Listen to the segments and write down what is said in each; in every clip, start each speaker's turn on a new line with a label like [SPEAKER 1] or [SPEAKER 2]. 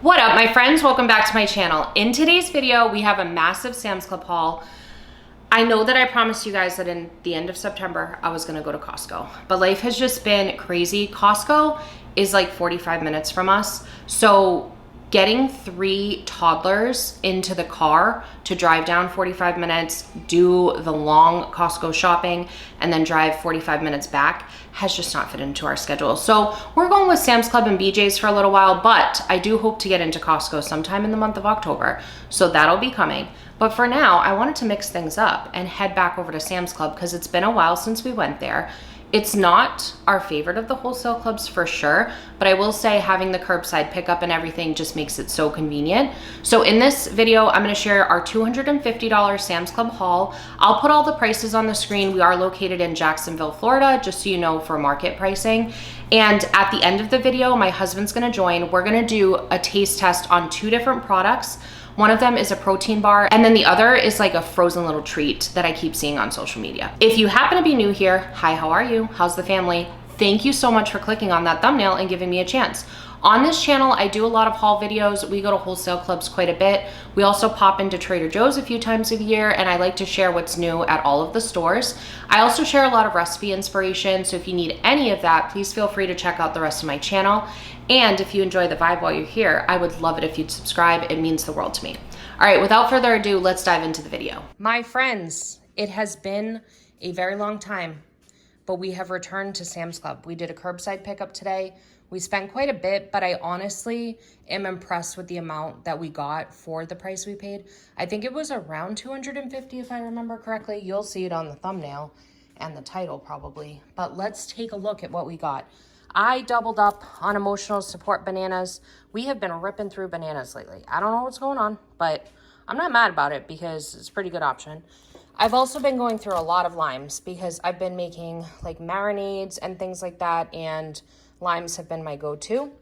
[SPEAKER 1] What up, my friends? Welcome back to my channel. In today's video, we have a massive Sam's Club haul. I know that I promised you guys that in the end of September, I was gonna go to Costco, but life has just been crazy. Costco is like 45 minutes from us. So getting 3 toddlers into the car to drive down 45 minutes, do the long Costco shopping, and then drive 45 minutes back has just not fit into our schedule. So we're going with Sam's Club and BJ's for a little while, but I do hope to get into Costco sometime in the month of October. So that'll be coming. But for now, I wanted to mix things up and head back over to Sam's Club because it's been a while since we went there. It's not our favorite of the wholesale clubs for sure, but I will say having the curbside pickup and everything just makes it so convenient. So in this video, I'm gonna share our $250 Sam's Club haul. I'll put all the prices on the screen. We are located in Jacksonville, Florida, just so you know for market pricing. And at the end of the video, my husband's gonna join. We're gonna do a taste test on 2 different products. One of them is a protein bar, and then the other is like a frozen little treat that I keep seeing on social media. If you happen to be new here, hi, how are you? How's the family? Thank you so much for clicking on that thumbnail and giving me a chance. On this channel, I do a lot of haul videos. We go to wholesale clubs quite a bit. We also pop into Trader Joe's a few times a year, and I like to share what's new at all of the stores. I also share a lot of recipe inspiration, so if you need any of that, please feel free to check out the rest of my channel. And if you enjoy the vibe while you're here, I would love it if you'd subscribe. It means the world to me. All right, without further ado, let's dive into the video. My friends, it has been a very long time, but we have returned to Sam's Club. We did a curbside pickup today. We spent quite a bit, but I honestly am impressed with the amount that we got for the price we paid. I think it was around $250 if I remember correctly. You'll see it on the thumbnail and the title probably, but let's take a look at what we got. I doubled up on emotional support bananas. We have been ripping through bananas lately. I don't know what's going on, but I'm not mad about it because it's a pretty good option. I've also been going through a lot of limes because I've been making like marinades and things like that, and limes have been my go-to.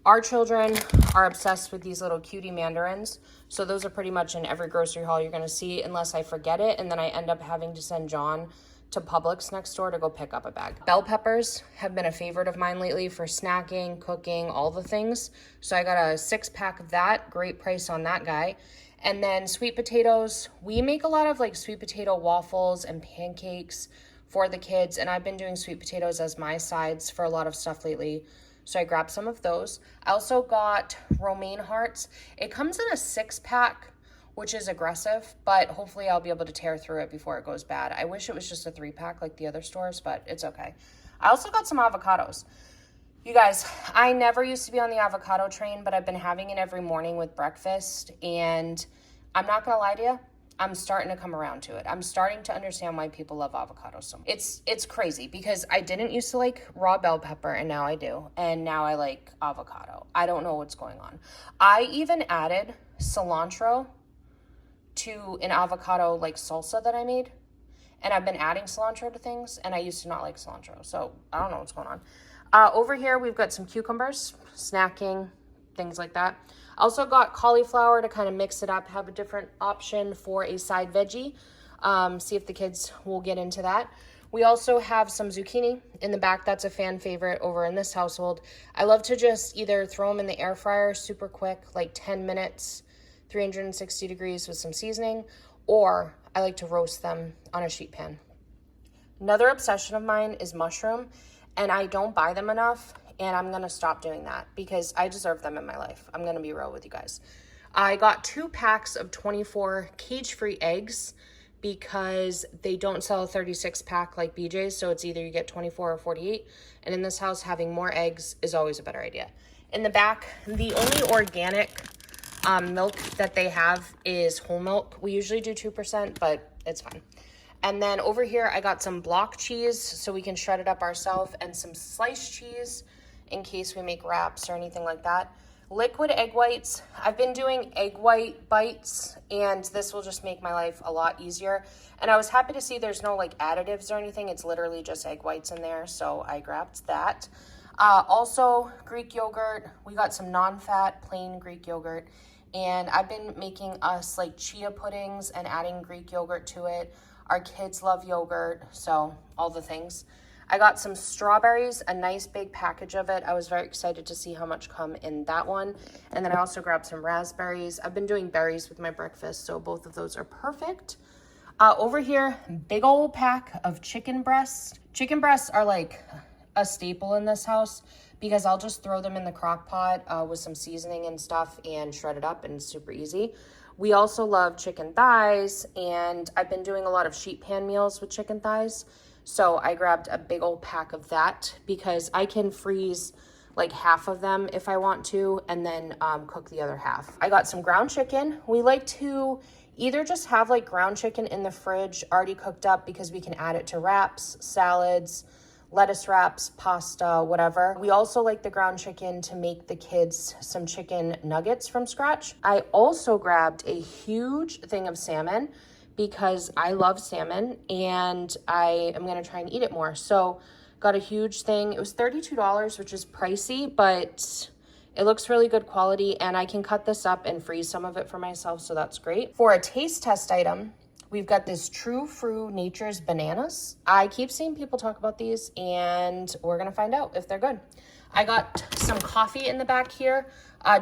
[SPEAKER 1] Our children are obsessed with these little cutie mandarins, so those are pretty much in every grocery haul you're gonna see unless I forget it, and then I end up having to send John to Publix next door to go pick up a bag. Bell peppers have been a favorite of mine lately for snacking, cooking, all the things. So I got a 6-pack of that, great price on that guy. And then sweet potatoes, we make a lot of like sweet potato waffles and pancakes for the kids, and I've been doing sweet potatoes as my sides for a lot of stuff lately. So I grabbed some of those. I also got romaine hearts. It comes in a 6-pack, which is aggressive, but hopefully I'll be able to tear through it before it goes bad. I wish it was just a 3-pack like the other stores, but it's okay. I also got some avocados. You guys, I never used to be on the avocado train, but I've been having it every morning with breakfast, and I'm not gonna lie to you, I'm starting to come around to it. I'm starting to understand why people love avocados so much. It's crazy because I didn't used to like raw bell pepper, and now I do, and now I like avocado. I don't know what's going on. I even added cilantro to an avocado like salsa that I made, and I've been adding cilantro to things, and I used to not like cilantro, so I don't know what's going on. Over here we've got some cucumbers, snacking, things like that. Also got cauliflower to kind of mix it up, have a different option for a side veggie. See if the kids will get into that. We also have some zucchini in the back. That's a fan favorite over in this household. I love to just either throw them in the air fryer super quick, like 10 minutes, 360 degrees with some seasoning, or I like to roast them on a sheet pan. Another obsession of mine is mushroom, and I don't buy them enough, and I'm gonna stop doing that because I deserve them in my life. I'm gonna be real with you guys. I got 2 packs of 24 cage-free eggs because they don't sell a 36-pack like BJ's, so it's either you get 24 or 48, and in this house, having more eggs is always a better idea. In the back, the only organic milk that they have is whole milk. We usually do 2%, but it's fine. And then over here, I got some block cheese so we can shred it up ourselves, and some sliced cheese in case we make wraps or anything like that. Liquid egg whites. I've been doing egg white bites, and this will just make my life a lot easier. And I was happy to see there's no like additives or anything. It's literally just egg whites in there, so I grabbed that. Also, Greek yogurt. We got some non-fat, plain Greek yogurt. And I've been making us like chia puddings and adding Greek yogurt to it. Our kids love yogurt, so all the things. I got some strawberries, a nice big package of it. I was very excited to see how much come in that one. And then I also grabbed some raspberries. I've been doing berries with my breakfast, so both of those are perfect. Over here, big old pack of chicken breasts. Chicken breasts are like a staple in this house because I'll just throw them in the crock pot with some seasoning and stuff and shred it up, and it's super easy. We also love chicken thighs, and I've been doing a lot of sheet pan meals with chicken thighs. So I grabbed a big old pack of that because I can freeze like half of them if I want to, and then cook the other half. I got some ground chicken. We like to either just have like ground chicken in the fridge already cooked up because we can add it to wraps, salads, lettuce wraps, pasta, whatever. We also like the ground chicken to make the kids some chicken nuggets from scratch. I also grabbed a huge thing of salmon because I love salmon and I am gonna try and eat it more. So got a huge thing. It was $32, which is pricey, but it looks really good quality, and I can cut this up and freeze some of it for myself, so that's great. For a taste test item, we've got this True Fruit Nature's bananas. I keep seeing people talk about these, and we're gonna find out if they're good. I got some coffee in the back here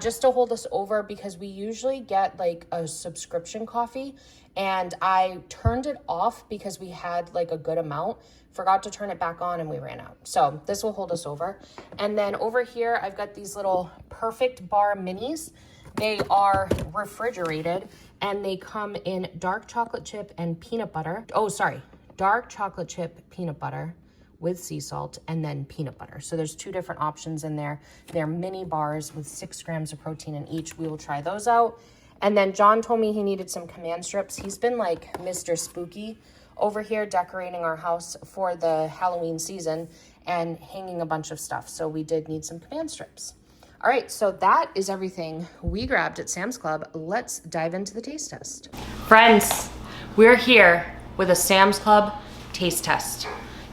[SPEAKER 1] just to hold us over because we usually get like a subscription coffee, and I turned it off because we had like a good amount, forgot to turn it back on, and we ran out. So this will hold us over. And then over here, I've got these little Perfect Bar minis. They are refrigerated, and they come in dark chocolate chip and peanut butter. Oh, sorry, dark chocolate chip peanut butter with sea salt, and then peanut butter. So there's two different options in there. They're mini bars with 6 grams of protein in each. We will try those out. And then John told me he needed some command strips. He's been like Mr. Spooky over here decorating our house for the Halloween season and hanging a bunch of stuff. So we did need some command strips. All right, so that is everything we grabbed at Sam's Club. Let's dive into the taste test. Friends, we're here with a Sam's Club taste test.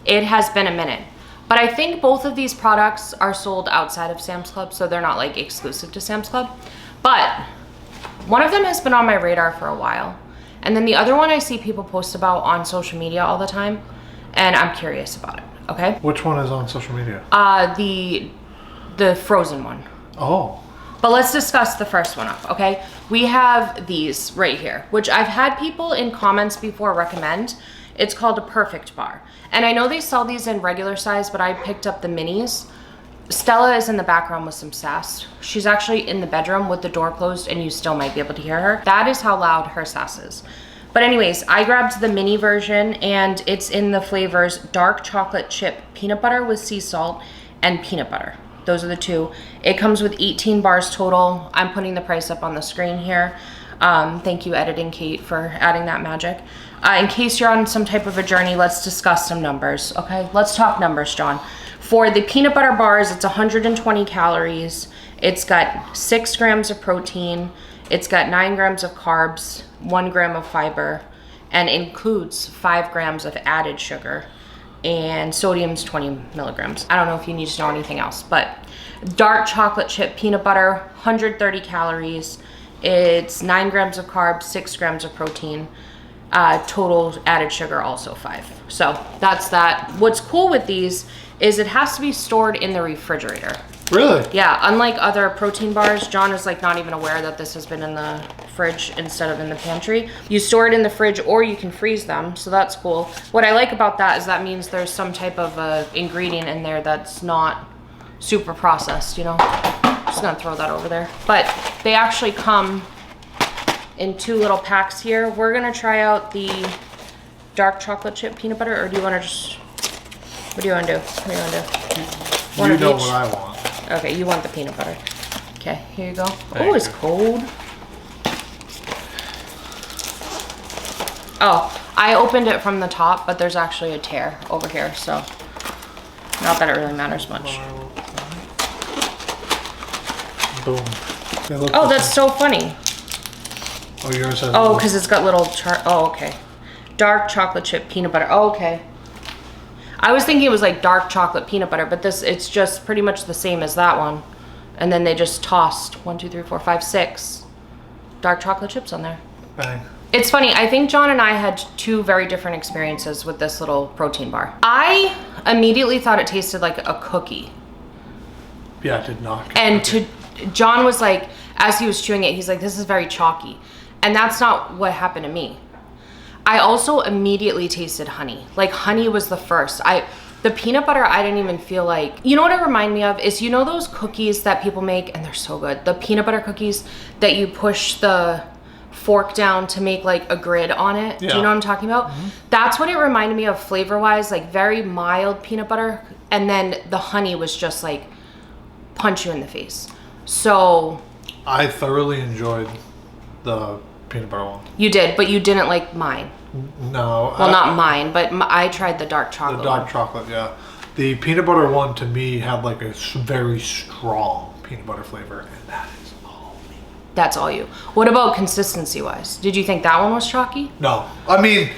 [SPEAKER 1] It has been a minute, but I think both of these products are sold outside of Sam's Club, so they're not like exclusive to Sam's Club. But one of them has been on my radar for a while, and then the other one I see people post about on social media all the time, and I'm curious about it, okay?
[SPEAKER 2] Which one is on social media?
[SPEAKER 1] The frozen one.
[SPEAKER 2] Oh.
[SPEAKER 1] But let's discuss the first one up, okay? We have these right here, which I've had people in comments before recommend. It's called a Perfect Bar. And I know they sell these in regular size, but I picked up the minis. Stella is in the background with some sass. She's actually in the bedroom with the door closed, and you still might be able to hear her. That is how loud her sass is. But anyways, I grabbed the mini version, and it's in the flavors dark chocolate chip peanut butter with sea salt and peanut butter. Those are the two. It comes with 18 bars total. I'm putting the price up on the screen here. Thank you, editing Kate, for adding that magic. In case you're on some type of a journey, let's discuss some numbers, okay? Let's talk numbers, John. For the peanut butter bars, it's 120 calories. It's got 6 grams of protein. It's got 9 grams of carbs, 1 gram of fiber, and includes 5 grams of added sugar. And sodium's 20 milligrams. I don't know if you need to know anything else, but dark chocolate chip peanut butter, 130 calories. It's 9 grams of carbs, 6 grams of protein. Total added sugar also 5. So that's that. What's cool with these is it has to be stored in the refrigerator.
[SPEAKER 2] Really?
[SPEAKER 1] Yeah, unlike other protein bars, John is like not even aware that this has been in the fridge instead of in the pantry. You store it in the fridge, or you can freeze them, so that's cool. What I like about that is that means there's some type of ingredient in there that's not super processed, you know? Just gonna throw that over there. But they actually come in 2 little packs here. We're gonna try out the dark chocolate chip peanut butter, or do you wanna just, what do you wanna do? What do you wanna do?
[SPEAKER 2] You know what I want.
[SPEAKER 1] Okay, you want the peanut butter. Okay, here you go. Oh, it's cold. Oh, I opened it from the top, but there's actually a tear over here, so not that it really matters much.
[SPEAKER 2] Boom.
[SPEAKER 1] Oh, that's so funny.
[SPEAKER 2] Oh, yours has.
[SPEAKER 1] Oh, because it's got little oh, okay. Dark chocolate chip peanut butter. Oh, okay. I was thinking it was like dark chocolate peanut butter, but it's just pretty much the same as that one. And then they just tossed 1, 2, 3, 4, 5, 6 dark chocolate chips on there.
[SPEAKER 2] Bang.
[SPEAKER 1] It's funny, I think John and I had two very different experiences with this little protein bar. I immediately thought it tasted like a cookie.
[SPEAKER 2] Yeah, it did not.
[SPEAKER 1] And John was like, as he was chewing it, he's like, this is very chalky. And that's not what happened to me. I also immediately tasted honey. Like honey was the first. The peanut butter, I didn't even feel like, you know what it reminded me of is, you know those cookies that people make, and they're so good. The peanut butter cookies that you push the fork down to make like a grid on it. Yeah. Do you know what I'm talking about? Mm-hmm. That's what it reminded me of flavor wise, like very mild peanut butter. And then the honey was just like punch you in the face. So
[SPEAKER 2] I thoroughly enjoyed the peanut butter one.
[SPEAKER 1] You did, but you didn't like mine.
[SPEAKER 2] No.
[SPEAKER 1] Well, not mine, but I tried the dark chocolate one.
[SPEAKER 2] The dark chocolate, yeah. The peanut butter one to me had like a very strong peanut butter flavor, and that is all me.
[SPEAKER 1] That's all you. What about consistency wise? Did you think that one was chalky?
[SPEAKER 2] No. I mean,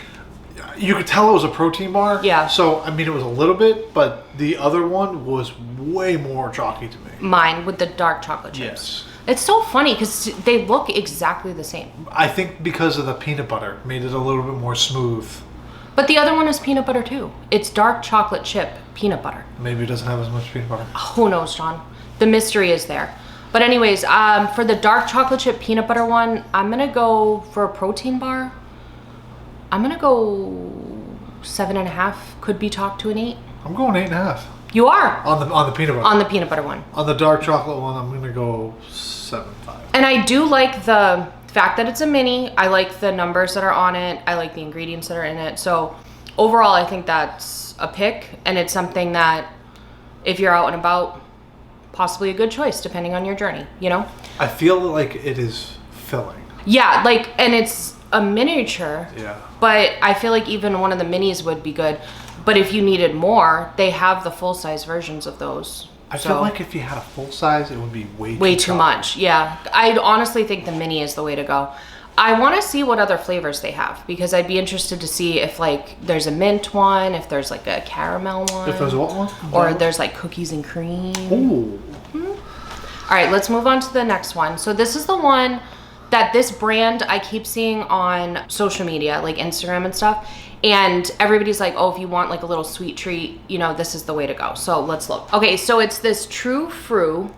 [SPEAKER 2] you could tell it was a protein bar.
[SPEAKER 1] Yeah.
[SPEAKER 2] So, I mean, it was a little bit, but the other one was way more chalky to me.
[SPEAKER 1] Mine with the dark chocolate chips.
[SPEAKER 2] Yes.
[SPEAKER 1] It's so funny because they look exactly the same.
[SPEAKER 2] I think because of the peanut butter made it a little bit more smooth.
[SPEAKER 1] But the other one is peanut butter too. It's dark chocolate chip peanut butter.
[SPEAKER 2] Maybe it doesn't have as much peanut butter.
[SPEAKER 1] Who knows, John? The mystery is there. But anyways, for the dark chocolate chip peanut butter one, I'm gonna go for a protein bar. I'm gonna go 7.5. Could be talked to an 8.
[SPEAKER 2] I'm going 8.5.
[SPEAKER 1] You are
[SPEAKER 2] on the peanut butter.
[SPEAKER 1] On the peanut butter one.
[SPEAKER 2] On the dark chocolate one, I'm gonna go 7.5.
[SPEAKER 1] And I do like the fact that it's a mini. I like the numbers that are on it. I like the ingredients that are in it. So overall, I think that's a pick, and it's something that if you're out and about, possibly a good choice depending on your journey. You know.
[SPEAKER 2] I feel like it is filling.
[SPEAKER 1] Yeah, like, and it's a miniature.
[SPEAKER 2] Yeah.
[SPEAKER 1] But I feel like even one of the minis would be good. But if you needed more, they have the full-size versions of those.
[SPEAKER 2] I feel like if you had a full size, it would be
[SPEAKER 1] way too much. Yeah, I honestly think the mini is the way to go. I want to see what other flavors they have, because I'd be interested to see if like there's a mint one, if there's like a caramel one.
[SPEAKER 2] If there's what one?
[SPEAKER 1] Or there's like cookies and cream.
[SPEAKER 2] Ooh.
[SPEAKER 1] All right, let's move on to the next one. So this is the one that this brand I keep seeing on social media, like Instagram and stuff. And everybody's like, oh, if you want like a little sweet treat, you know, this is the way to go. So let's look. Okay, so it's this True Fruit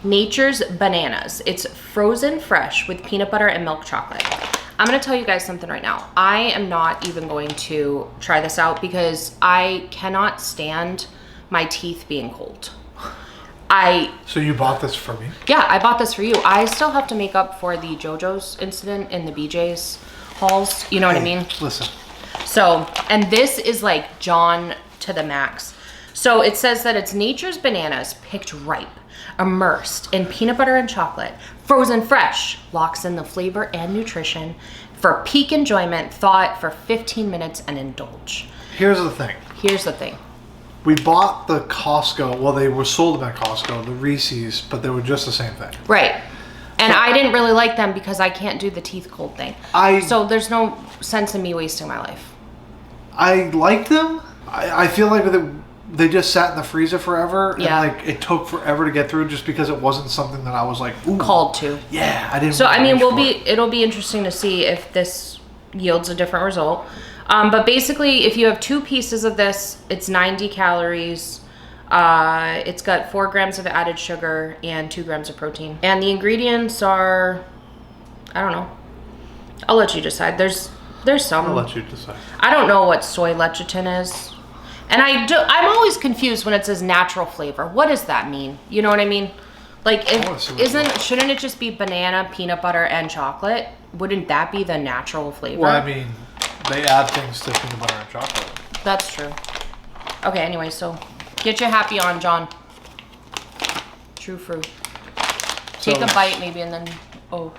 [SPEAKER 1] Nature's Bananas. It's frozen fresh with peanut butter and milk chocolate. I'm gonna tell you guys something right now. I am not even going to try this out because I cannot stand my teeth being cold.
[SPEAKER 2] So you bought this for me?
[SPEAKER 1] Yeah, I bought this for you. I still have to make up for the JoJo's incident in the BJ's hauls. You know what I mean?
[SPEAKER 2] Listen.
[SPEAKER 1] So, and this is like John to the max. So it says that it's Nature's Bananas picked ripe, immersed in peanut butter and chocolate, frozen fresh, locks in the flavor and nutrition for peak enjoyment, thaw it for 15 minutes and indulge.
[SPEAKER 2] Here's the thing.
[SPEAKER 1] Here's the thing.
[SPEAKER 2] We bought the Costco, well, they were sold at Costco, the Reese's, but they were just the same thing.
[SPEAKER 1] Right. And I didn't really like them because I can't do the teeth cold thing. So there's no sense in me wasting my life.
[SPEAKER 2] I liked them. I feel like they just sat in the freezer forever.
[SPEAKER 1] Yeah.
[SPEAKER 2] And like it took forever to get through just because it wasn't something that I was like, ooh.
[SPEAKER 1] Called to.
[SPEAKER 2] Yeah, I didn't.
[SPEAKER 1] So I mean, it'll be interesting to see if this yields a different result. But basically, if you have 2 pieces of this, it's 90 calories. It's got 4 grams of added sugar and 2 grams of protein. And the ingredients are, I don't know. I'll let you decide. There's some.
[SPEAKER 2] I'll let you decide.
[SPEAKER 1] I don't know what soy lecithin is. And I'm always confused when it says natural flavor. What does that mean? You know what I mean? Like, shouldn't it just be banana, peanut butter, and chocolate? Wouldn't that be the natural flavor?
[SPEAKER 2] Well, I mean, they add things to peanut butter and chocolate.
[SPEAKER 1] That's true. Okay, anyway, so get your happy on, John. True Fruit. Take a bite maybe and then, oh.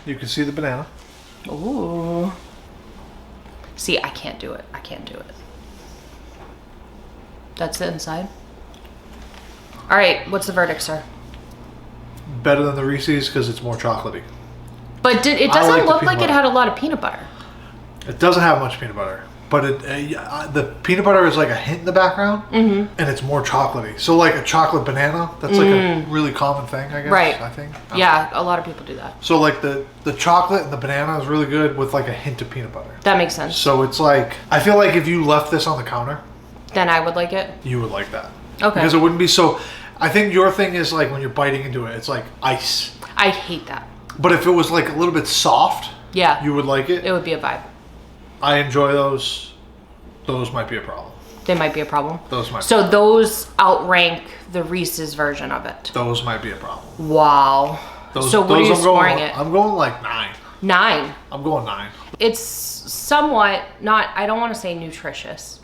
[SPEAKER 2] You can see the banana.
[SPEAKER 1] Ooh. See, I can't do it. I can't do it. That's the inside. All right, what's the verdict, sir?
[SPEAKER 2] Better than the Reese's because it's more chocolatey.
[SPEAKER 1] But it doesn't look like it had a lot of peanut butter.
[SPEAKER 2] It doesn't have much peanut butter. but the peanut butter is like a hint in the background, and it's more chocolatey. So like a chocolate banana, that's like a really common thing, I guess.
[SPEAKER 1] Right.
[SPEAKER 2] I think.
[SPEAKER 1] Yeah, a lot of people do that.
[SPEAKER 2] So like the chocolate and the banana is really good with like a hint of peanut butter.
[SPEAKER 1] That makes sense.
[SPEAKER 2] So it's like, I feel like if you left this on the counter,
[SPEAKER 1] then I would like it.
[SPEAKER 2] You would like that.
[SPEAKER 1] Okay.
[SPEAKER 2] Because it wouldn't be so. I think your thing is like when you're biting into it, it's like ice.
[SPEAKER 1] I hate that.
[SPEAKER 2] But if it was like a little bit soft,
[SPEAKER 1] yeah,
[SPEAKER 2] you would like it.
[SPEAKER 1] It would be a vibe.
[SPEAKER 2] I enjoy those. Those might be a problem.
[SPEAKER 1] They might be a problem.
[SPEAKER 2] Those might.
[SPEAKER 1] So those outrank the Reese's version of it.
[SPEAKER 2] Those might be a problem.
[SPEAKER 1] Wow. So what are you scoring it?
[SPEAKER 2] I'm going like 9.
[SPEAKER 1] 9.
[SPEAKER 2] I'm going 9.
[SPEAKER 1] It's somewhat not. I don't want to say nutritious.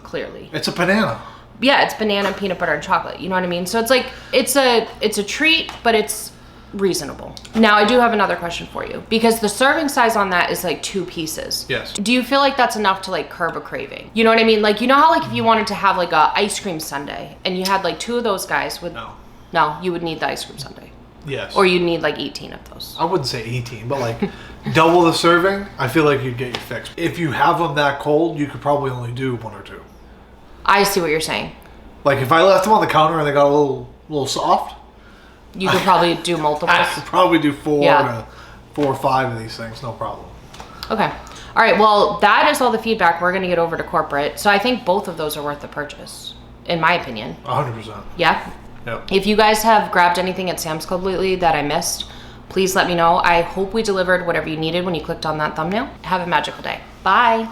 [SPEAKER 1] Clearly.
[SPEAKER 2] It's a banana.
[SPEAKER 1] Yeah, it's banana, peanut butter, and chocolate. You know what I mean? So it's like it's a treat, but it's reasonable. Now I do have another question for you, because the serving size on that is like 2 pieces.
[SPEAKER 2] Yes.
[SPEAKER 1] Do you feel like that's enough to like curb a craving? You know what I mean? Like, you know how like if you wanted to have like a ice cream sundae and you had like 2 of those guys with no, you would need the ice cream sundae.
[SPEAKER 2] Yes.
[SPEAKER 1] Or you'd need like 18 of those.
[SPEAKER 2] I wouldn't say 18, but like double the serving, I feel like you'd get your fix. If you have them that cold, you could probably only do 1 or 2.
[SPEAKER 1] I see what you're saying.
[SPEAKER 2] Like if I left them on the counter and they got a little soft,
[SPEAKER 1] you could probably do multiples.
[SPEAKER 2] I could probably do 4 or 5 of these things, no problem.
[SPEAKER 1] Okay. All right. Well, that is all the feedback. We're going to get over to corporate. So I think both of those are worth the purchase, in my opinion.
[SPEAKER 2] 100%.
[SPEAKER 1] Yeah.
[SPEAKER 2] Yep.
[SPEAKER 1] If you guys have grabbed anything at Sam's Club lately that I missed, please let me know. I hope we delivered whatever you needed when you clicked on that thumbnail. Have a magical day. Bye.